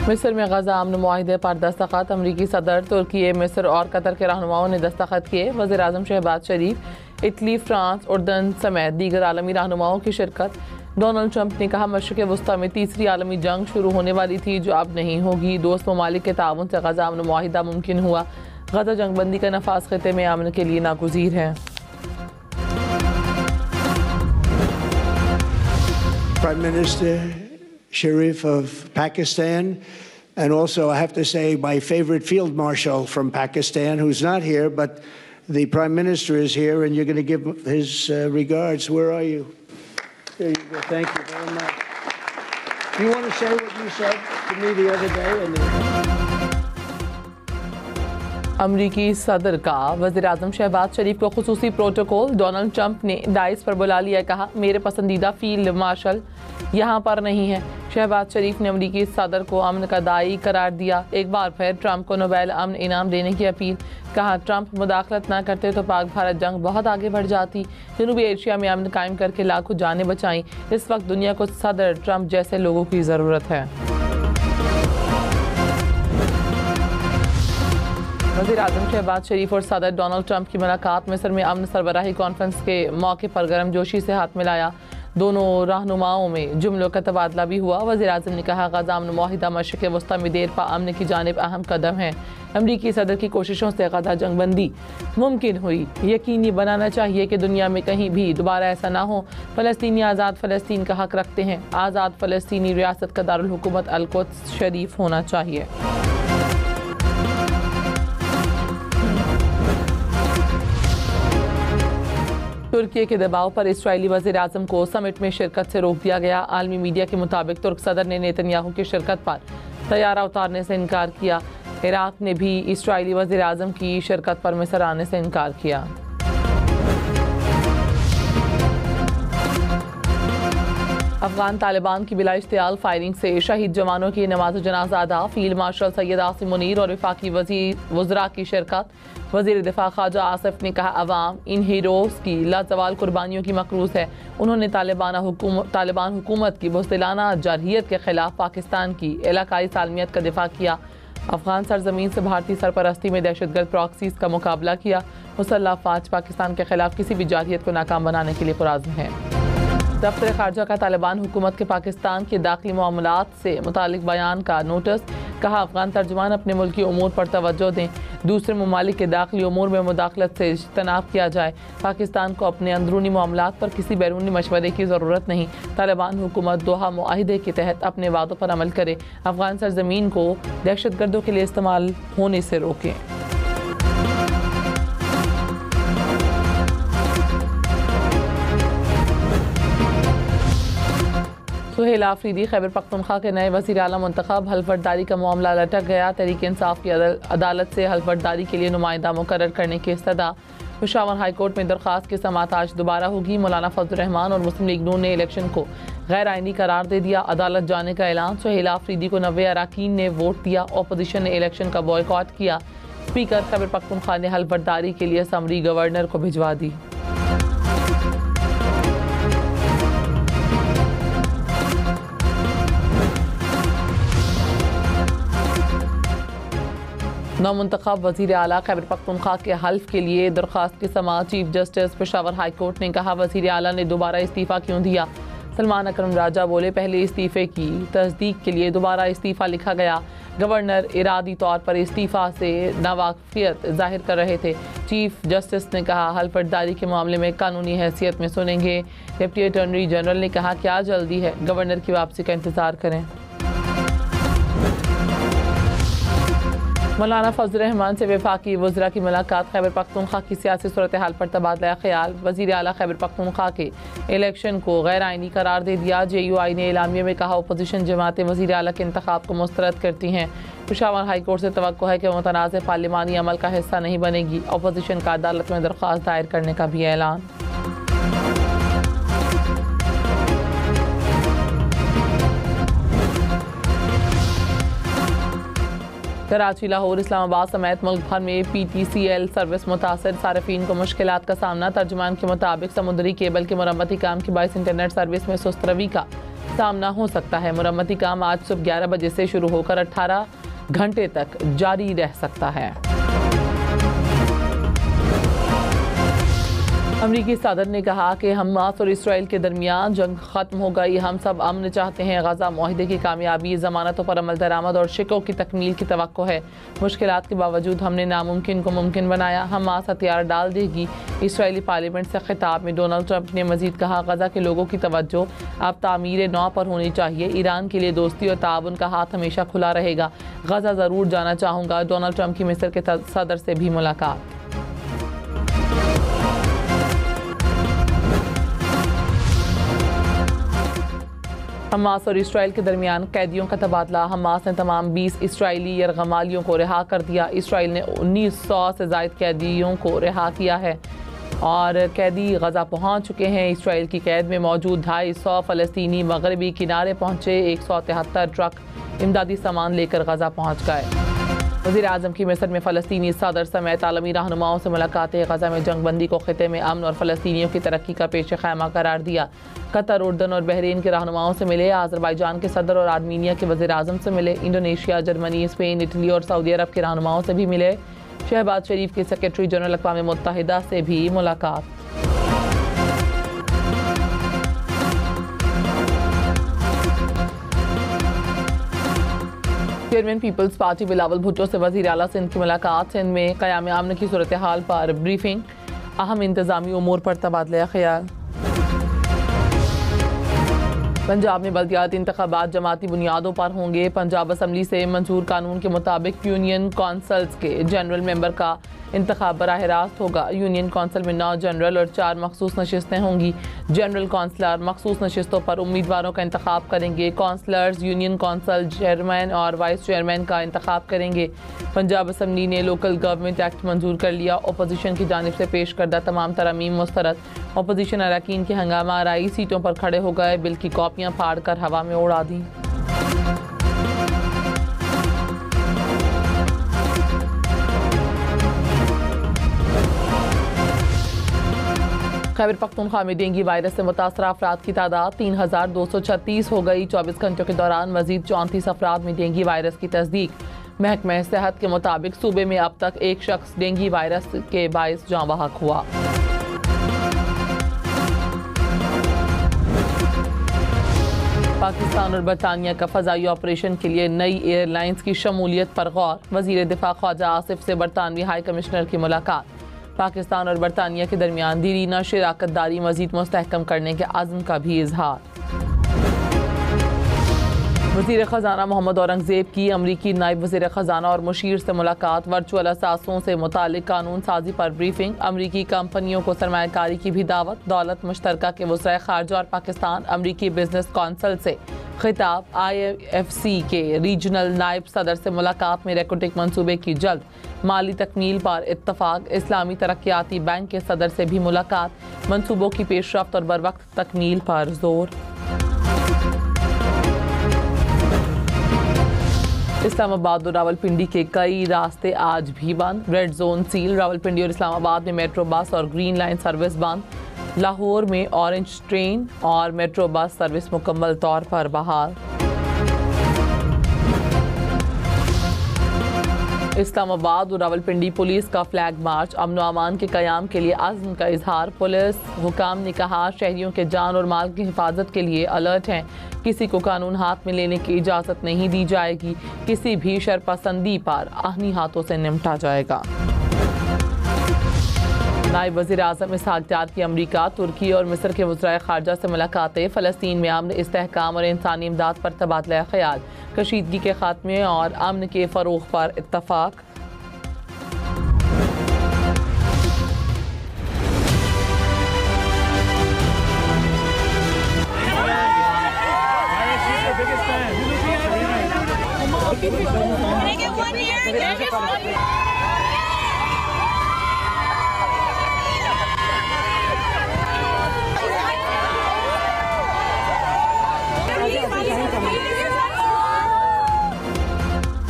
मिस्र में गजा अमन मुआहिदे पर दस्तखत। अमरीकी सदर, तुर्की, मिस्र और कतर के रहनुमाओं ने दस्तखत किए। वज़ीर आज़म शहबाज शरीफ, इटली, फ्रांस, उर्दन समेत दीगर आलमी रहनुमाओं की शिरकत। डोनाल्ड ट्रंप ने कहा मशरिक़ वस्ता में तीसरी आलमी जंग शुरू होने वाली थी जो अब नहीं होगी। दोस्त ममालिक के ताउन से गजा अमन मुआहिदा मुमकिन हुआ। गजा जंगबंदी का नफाज खिते में अमन के लिए नागुज़ीर है। Prime Minister Sharif of Pakistan, and also I have to say my favorite field marshal from Pakistan, who's not here, but the Prime Minister is here, and you're going to give his regards. Where are you? There you go. Thank you very much. Do you want to say what you said to me the other day? अमरीकी सदर का वज़ीर आज़म शहबाज शरीफ को खुसूसी protocol. Donald Trump ने dice पर बुला लिया। कहा मेरे पसंदीदा फील्ड मार्शल यहाँ पर नहीं है। शहबाज शरीफ ने अमरीकी सदर को अमन का दाई करार दिया। एक बार फिर ट्रंप को नोबेल अमन इनाम देने की अपील। कहा ट्रंप मुदाखलत ना करते तो पाक भारत जंग बहुत आगे बढ़ जाती। जनूबी एशिया में अमन कायम करके लाखों जानें बचाई। इस वक्त दुनिया को सदर ट्रंप जैसे लोगों की ज़रूरत है। वज़ीर आज़म शहबाज शरीफ और सदर डोनाल्ड ट्रंप की मुलाकात। मिस्र में अमन सरबराही कॉन्फ्रेंस के मौके पर गर्मजोशी से हाथ मिलाया। दोनों रहनुमाओं में जुमलों का तबादला भी हुआ। वज़ीर आज़म ने कहा गजा अमन मुआहिदा मशरिक़ वस्ता में देर पा अमन की जानिब अहम कदम है। अमरीकी सदर की कोशिशों से गजा जंगबंदी मुमकिन हुई। यकीनी बनाना चाहिए कि दुनिया में कहीं भी दोबारा ऐसा ना हो। फ़लस्तीनी आज़ाद फ़लस्तीन का हक़ रखते हैं। आज़ाद फ़लस्तीनी रियासत का दारुल हुकूमत अल-कुद्स शरीफ होना चाहिए। तुर्की के दबाव पर इस्राएली वज़ीर आज़म को समिट में शिरकत से रोक दिया गया। आलमी मीडिया के मुताबिक तुर्क सदर ने नेतन्याहू की शिरकत पर तैयारा उतारने से इनकार किया। इराक ने भी इस्राएली वज़ीर आज़म की शिरकत पर मिस्र आने से इनकार किया। अफगान तालिबान की बिला इश्तियाल फायरिंग से शहीद जवानों की नमाज जनाजा अदा। फील्ड मार्शल सैयद आसिम मुनीर और वफाकी वज़रा की शिरकत। वज़ीर दिफा ख्वाजा आसिफ ने कहा अवाम इन हीरोज़ की लाजवाल कुर्बानियों की मकरूज़ है। उन्होंने तालिबान हुकूमत की बुज़दिलाना जारहियत के ख़िलाफ़ पाकिस्तान की इलाकाई सालमियत का दिफा किया। अफगान सरजमीन से भारतीय सरपरस्ती में दहशतगर्द प्रॉक्सीज़ का मुकाबला किया। मुसल्लह फ़ौज पाकिस्तान के ख़िलाफ़ किसी भी जारहियत को नाकाम बनाने के लिए पुरअज़्म है। दफ्तर ख़ारजा का तालिबान हुकूमत के पाकिस्तान के दाखिली मामलात से मुतालिक बयान का नोटिस। कहा अफगान तर्जुमान अपने मुल्की उमूर पर तवज्जो दें। दूसरे ममालिक के दाखिली उमूर में मुदाखलत से इज्तनाब किया जाए। पाकिस्तान को अपने अंदरूनी मामलात पर किसी बैरूनी मशवरे की ज़रूरत नहीं। तालिबान हुकूमत दोहा मुआहिदे के तहत अपने वादों पर अमल करे। अफगान सरजमीन को दहशतगर्दों के लिए इस्तेमाल होने से रोकें। सुहेल आफरीदी खैबर पख्तूनख्वा के नए वज़ीर आला मुंतखब। हल्फबर्दारी का मामला लटक गया। तहरीक इंसाफ की अदालत से हल्फबर्दारी के लिए नुमाइंदा मुकर्रर करने की इस्तदा। पेशावर हाई कोर्ट में दरख्वास्त की समाअत आज दोबारा होगी। मौलाना फजल रहमान और मुस्लिम लीग नून ने इलेक्शन को गैर आइनी करार दे दिया। अदालत जाने का ऐलान। सुहेल आफरीदी को 90 अरकान ने वोट दिया। अपोजिशन ने इलेक्शन का बॉयकॉट किया। स्पीकर खैबर पख्तूनख्वा ने हल्फबर्दारी के लिए समरी गवर्नर को भिजवा दी। नौमुंतखब वज़ीर आला खैबर पख्तूनख्वा के हल्फ के लिए दरख्वास्त की समाअत। Chief justice Peshawar high court ने कहा वज़ीर आला ने दोबारा इस्तीफ़ा क्यों दिया। सलमान अकरम राजा बोले पहले इस्तीफ़े की तस्दीक के लिए दोबारा इस्तीफ़ा लिखा गया। गवर्नर इरादी तौर पर इस्तीफ़ा से नावाकिफ़ियत जाहिर कर रहे थे। चीफ जस्टिस ने कहा हल्फबर्दारी के मामले में कानूनी हैसियत में सुनेंगे। डिप्टी अटॉर्नी जनरल ने कहा क्या जल्दी है, गवर्नर की वापसी का इंतज़ार करें। मौलाना फजल रहमान से वफाकी वज़रा की मुलाकात। खैबर पख्तूनख्वा की सियासी सूरत हाल पर तबादला ख्याल। वज़ीर आला खैबर पख्तूनख्वा के इलेक्शन को गैर आइनी करार दे दिया। JUI ने एलामिया में कहा अपोजिशन जमातें वज़ीर आला के इंतखाब को मुस्तरद करती हैं। पेशावर हाई कोर्ट से तवक्को है कि मुतनाज़ पार्लिमानी अमल का हिस्सा नहीं बनेगी। अपोजिशन का अदालत में दरख्वास्त दायर करने का भी ऐलान। कराची, लाहौर, इस्लामाबाद समेत मुल्क भर में PTCL सर्विस मुतासर। सार्फिन को मुश्किलात का सामना। तर्जुमान के मुताबिक समुद्री केबल के मरम्मती काम के बायस इंटरनेट सर्विस में सुस्त रवी का सामना हो सकता है। मुरम्मती काम आज सुबह 11 बजे से शुरू होकर 18 घंटे तक जारी रह सकता है। अमरीकी सदर ने कहा कि हमास और इसराइल के दरमियान जंग खत्म हो गई। हम सब अमन चाहते हैं। गजा मुआहदे की कामयाबी, जमानतों पर अमल दरामद और शिकों की तकमील की तवक्को है। मुश्किलात के बावजूद हमने नामुमकिन को मुमकिन बनाया। हमास हथियार डाल देगी। इसराइली पार्लियामेंट से खिताब में डोनाल्ड ट्रंप ने मजीद कहा, गजा के लोगों की तवज्जो अब तामीर नौ पर होनी चाहिए। ईरान के लिए दोस्ती और ताउन का हाथ हमेशा खुला रहेगा। गजा ज़रूर जाना चाहूँगा। डोनाल्ड ट्रंप की मिस्र के सदर से भी मुलाकात। हमास और इसराइल के दरमियान कैदियों का तबादला। हमास ने तमाम 20 इसराइली यरगमालियों को रिहा कर दिया। इसराइल ने 1900 से ज़ायद कैदियों को रिहा किया है और कैदी गजा पहुंच चुके हैं। इसराइल की कैद में मौजूद 250 फ़लस्तीनी मगरबी किनारे पहुंचे। 173 ट्रक इमदादी सामान लेकर गजा पहुंच गए। वज़ीर आज़म की मिस्र में फ़लस्तीनी सदर समेत आलमी रहनुमाओं से मुलाकातें। गजा में जंगबंदी को ख़िते में अमन और फ़लस्तीनियों की तरक्की का पेश ख़ैमा करार दिया। कतर, उर्दन और बहरीन के रहनुमाओं से मिले। आज़रबाईजान के सदर और आर्मीनिया के वज़ीर आज़म से मिले। इंडोनेशिया, जर्मनी, स्पेन, इटली और सऊदी अरब के रहनुमाओं से भी मिले। शहबाज शरीफ के सेक्रेटरी जनरल अक़वाम मुत्तहिदा से भी मुलाकात। Chairman people's party Bilawal Bhutto से वज़ीर आला सिंध की मुलाकात। सिंध में क़याम अमन की सूरत हाल पर ब्रीफिंग। अहम इंतज़ामी उमूर पर तबादला ख़याल। पंजाब में बल्दियाती इंतख़ाबात जमाती बुनियादों पर होंगे। पंजाब असम्बली से मंजूर कानून के मुताबिक यूनियन कौंसल्स के जनरल मेंबर का इंतख़ाब बराह रास्त होगा। यूनियन कौंसल में 9 जनरल और 4 मखसूस नशिस्तें होंगी। जनरल कौंसलर मखसूस नशिस्तों पर उम्मीदवारों का इंतख़ाब करेंगे। कौंसलर्स यूनियन कौंसल चेयरमैन और वाइस चेयरमैन का इंतख़ाब करेंगे। पंजाब असम्बली ने लोकल गवर्नमेंट एक्ट मंजूर कर लिया। अपोजिशन की जानिब से पेश करदा तमाम तरमीम मुस्तरद। अपोजिशन अरकान की हंगामा आराई सीटों पर खड़े हो गए। बिल की कॉपियाँ फाड़ कर हवा में उड़ा दी। खैबर पख्तूनख्वा में डेंगू वायरस से मुतासर अफराद की तादाद 3236 हो गई। 24 घंटों के दौरान मजीद 34 अफराद में डेंगू वायरस की तस्दीक। महकमा सेहत के मुताबिक सूबे में अब तक एक शख्स डेंगू वायरस के बाइस जाँ बहक हुआ। पाकिस्तान और बरतानिया का फ़ज़ाई ऑपरेशन के लिए नई एयरलाइंस की शमूलियत पर गौर। वज़ीर दिफा ख्वाजा आसिफ से बरतानवी हाई कमिश्नर की मुलाकात। पाकिस्तान और बरतानिया के दरमियान दीरीना शराकत दारी मज़ीद मुस्तहकम करने के अज़्म का भी इजहार। वज़ीर ख़ज़ाना मोहम्मद औरंगज़ेब की अमरीकी नायब वज़ीर ख़ज़ाना और मुशीर से मुलाकात। वर्चुअल असासों से मुतालिक कानून साजी पर ब्रीफिंग। अमरीकी कंपनियों को सरमायाकारी की भी दावत। दौलत मुश्तरका के वज़राए ख़ारजा और पाकिस्तान अमरीकी बिजनेस कौंसल से खिताब। IFC के रीजनल नायब सदर से मुलाकात में रेकोटिक मनसूबे की जल्द माली तकमील पर इत्तफाक। इस्लामी तरक्याती बैंक के सदर से भी मुलाकात। मनसूबों की पेशरफ्त और बरवक्त तकमील पर जोर। इस्लामाबाद और रावलपिंडी के कई रास्ते आज भी बंद। Red zone seal. रावलपिंडी और इस्लामाबाद में मेट्रो बस और ग्रीन लाइन सर्विस बंद। लाहौर में ऑरेंज ट्रेन और मेट्रो बस सर्विस मुकम्मल तौर पर बहाल। इस्लामाबाद और रावलपिंडी पुलिस का फ्लैग मार्च। अमन व अमान के क़याम के लिए अज़्म का इजहार। पुलिस हुकाम ने कहा, शहरियों के जान और माल की हिफाजत के लिए अलर्ट हैं। किसी को कानून हाथ में लेने की इजाज़त नहीं दी जाएगी। किसी भी शरपसंदी पर आहनी हाथों से निपटा जाएगा। नायब वज़ीर आज़म इसहाक़ डार की अमरीका, तुर्की और मिस्र के वज़राए ख़ारजा से मुलाकातें। फ़लस्तीन में अमन, इस्तेहकाम और इंसानी इमदाद पर तबादला ख़याल। कशीदगी के ख़ात्मे और अमन के फ़रोग़ पर इत्तफ़ाक़।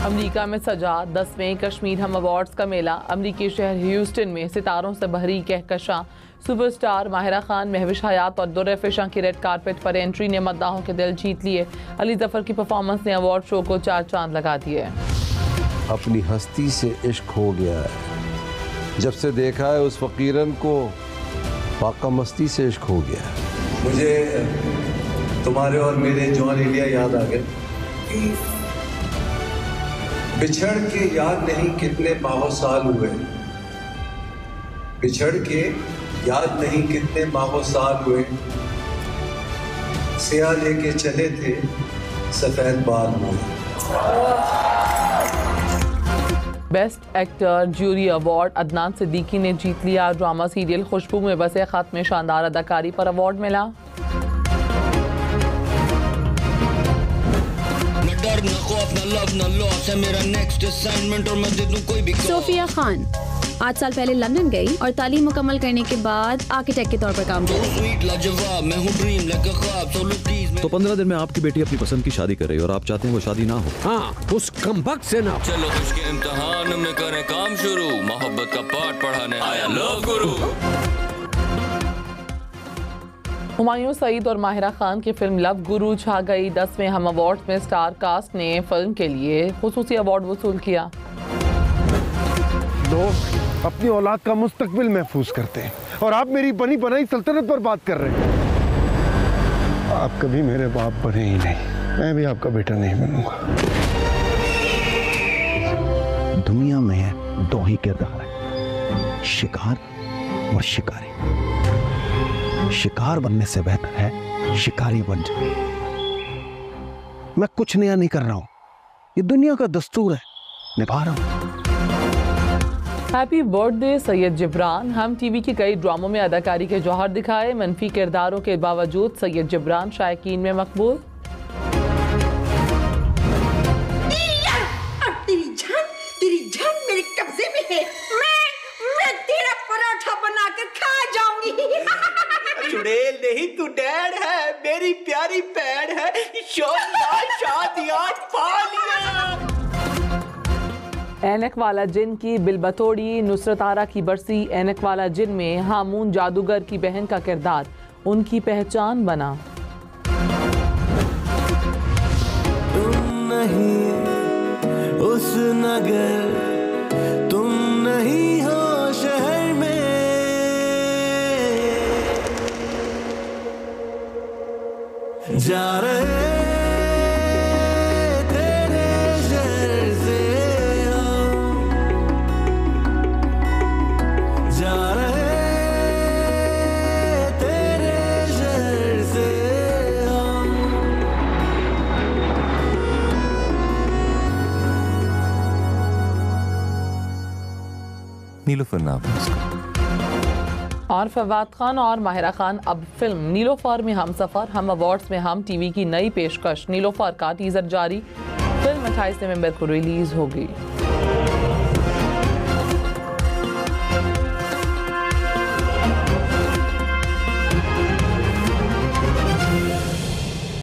अमेरिका में सजा 10वें कश्मीर हम अवार्ड्स का मेला। अमेरिकी शहर ह्यूस्टन में सितारों से भरी कहकशां। सुपरस्टार माहिरा खान, महविश हयात और दुर्र फिशा की रेड कारपेट पर एंट्री ने मद्दाहों के दिल जीत लिए। अली जफर की परफॉर्मेंस ने अवार्ड शो को 4 चांद लगा दिए। अपनी हस्ती से इश्क हो गया है, जब से देखा है उस फकीरन को पाका मस्ती से इश्क हो गया है। मुझे तुम्हारे और मेरे जॉन इंडिया याद आ गए। बिछड़ के याद नहीं कितने माहो साल हुए, बिछड़ के याद नहीं कितने माहो साल हुए, सिया लेके चले थे सफेद बाल हुए। Best actor jury award Adnan Siddiqui ने जीत लिया। ड्रामा सीरियल खुशबू में बसे खत में शानदार अदाकारी पर अवार्ड मिला। सोफिया खान 8 साल पहले लंदन गई और तालीम मुकम्मल करने के बाद आर्किटेक्ट के तौर पर काम किया। तो 15 दिन में आपकी बेटी अपनी पसंद की शादी कर रही है और आप चाहते हैं वो शादी ना हो। हाँ, उस कमबख्त से ना। चलो उसके इम्तिहान में करें काम शुरू, मोहब्बत का पाठ पढ़ाने आया लव गुरु। हुमायूं सईद और माहिरा खान की फिल्म लव गुरु छा गई। 10वें हम अवार्ड्स में स्टार कास्ट ने फिल्म के लिए खुसूसी अवार्ड वसूल किया। लोग अपनी औलाद का मुस्तकबिल महफूज करते हैं और आप मेरी बनी बनाई सल्तनत पर बात कर रहे हैं। आप कभी मेरे बाप बने ही नहीं, मैं भी आपका बेटा नहीं बनूंगा। दुनिया में 2 ही किरदार है, शिकार और शिकारी। शिकार बनने से बेहतर है शिकारी बन जाए। मैं कुछ नया नहीं कर रहा हूं, ये दुनिया का दस्तूर है, निभा रहा हूं। Happy birthday Syed Jibran. Hum TV की कई ड्रामों में अदाकारी के जौहर दिखाए। मनफी किरदारों के बावजूद सैयद जिब्रान शायकीन में मकबूल। तेरी जान मेरे कब्जे में है। मैं तेरा पराठा बनाकर खा जाऊंगी। चुड़ैल नहीं, तू डैड है, मेरी प्यारी पैड है। शादियां पा लिया। ऐनक वाला जिन की बिलबतोड़ी। नुसरत आरा की बरसी। ऐनक वाला जिन में हामून जादूगर की बहन का किरदार उनकी पहचान बना। तुम नहीं उस नगर, तुम नहीं हो शहर में, जा रहे तेरे शहर से हम, जा रहे तेरे शहर से हम। नीलोफर नाम है उसका। और फवाद खान और माहिरा खान अब फिल्म नीलोफर में हम सफ़र। हम अवार्ड्स में हम टीवी की नई पेशकश नीलोफर का टीजर जारी। फिल्म 28 नवंबर को रिलीज होगी।